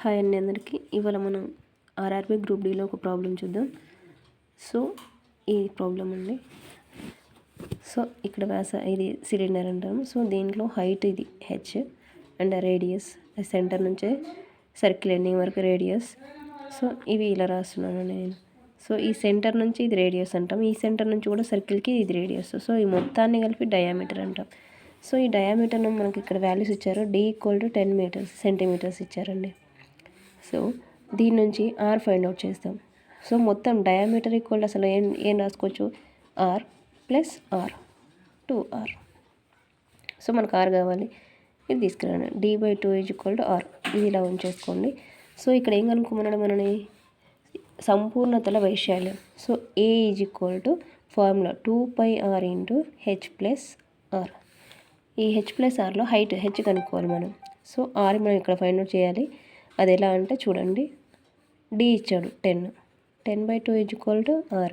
Hi అండి అందరికీ. ఇవాళ మనం ఆర్ఆర్బీ గ్రూప్ డీలో ఒక ప్రాబ్లం చూద్దాం. సో ఈ ప్రాబ్లం అండి. సో ఇక్కడ ఇది సిలిండర్ అంటాము. సో దీంట్లో హైట్ ఇది హెచ్ అండ్ రేడియస్ సెంటర్ నుంచే సర్కిల్ ఎండింగ్ వరకు రేడియస్. సో ఇవి ఇలా రాస్తున్నాను నేను. సో ఈ సెంటర్ నుంచి ఇది రేడియస్ అంటాం, ఈ సెంటర్ నుంచి కూడా సర్కిల్కి ఇది రేడియస్. సో ఈ మొత్తాన్ని కలిపి డయామీటర్ అంటాం. సో ఈ డయామీటర్ను మనకి ఇక్కడ వాల్యూస్ ఇచ్చారు. d = 10 మీటర్స్ సెంటీమీటర్స్ ఇచ్చారండి. సో దీని నుంచి ఆర్ ఫైండ్ అవుట్ చేస్తాం. సో మొత్తం డయామీటర్ ఈక్వల్ అసలు ఏం రాసుకోవచ్చు, r plus r 2r. So మనకు ఆర్ కావాలి, ఇది తీసుకురండి. d/2 = r. ఇది ఇలా ఉంచేసుకోండి. సో ఇక్కడ ఏం కనుక్కోమన్నాడు మనని, సంపూర్ణతల వైశాల్యం. So a = formula 2πr × h + r. ఈ h+rలో హైట్ హెచ్ కనుక్కోవాలి మనం. సో ఆర్ మనం ఇక్కడ ఫైండ్ అవుట్ చేయాలి. అది ఎలా అంటే చూడండి, డి ఇచ్చాడు 10, 10/2 = r,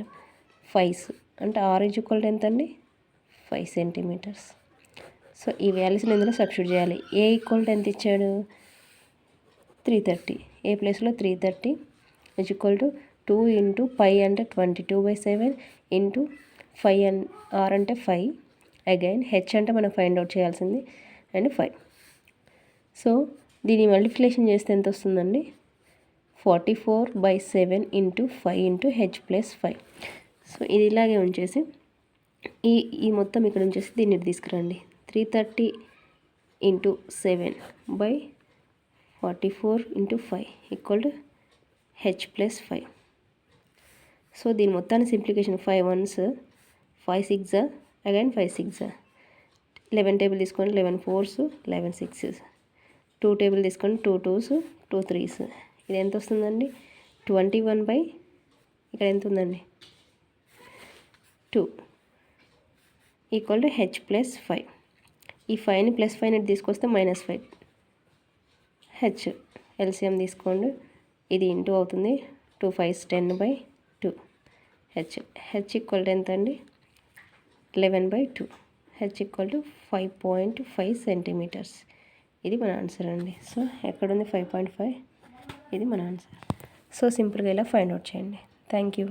5 అంటే r = ఎంత అండి, 5 సెంటీమీటర్స్. సో ఈ వాల్యూస్ని ఇందులో సబ్స్టిట్యూట్ చేయాలి. ఏ ఈక్వల్ ఎంత ఇచ్చాడు, 330. ఏ ప్లేస్లో 330 = 2 × π అంటే 22/7 × 5 అండ్ r అంటే 5. అగైన్ హెచ్ అంటే మనం ఫైండ్ అవుట్ చేయాల్సింది అండ్ 5. సో దీన్ని మల్టిప్లికేషన్ చేస్తే ఎంత వస్తుందండి, 44/7 × 5 × h + 5. సో ఇది ఇలాగే ఉంచేసి ఈ మొత్తం ఇక్కడ ఉంచేసి దీన్ని తీసుకురండి. 330 × 7/44 × 5 = h + 5. సో దీని మొత్తాన్ని సింప్లికేషన్ 5 1s, 5 6s, again 5 6s, 11 table తీసుకోండి, 11 4s, 11 6s, 2 టేబుల్ తీసుకోండి, 2 2s, 2 3s. ఇది ఎంత వస్తుందండి, 21 ఇక్కడ ఎంత ఉందండి 2 = h + 5. ఈ 5ని +5 తీసుకొస్తే -5, h ఎల్సిఎం తీసుకోండి, ఇది ఇంటూ అవుతుంది. 2 5s 10/2. h = ఎంత అండి, 11/2. h = 5.5 centimetres. ఇది మన ఆన్సర్ అండి. సో ఎక్కడుంది 5.5, ఇది మన ఆన్సర్. సో సింపుల్గా ఇలా ఫైండ్ అవుట్ చేయండి. Thank you.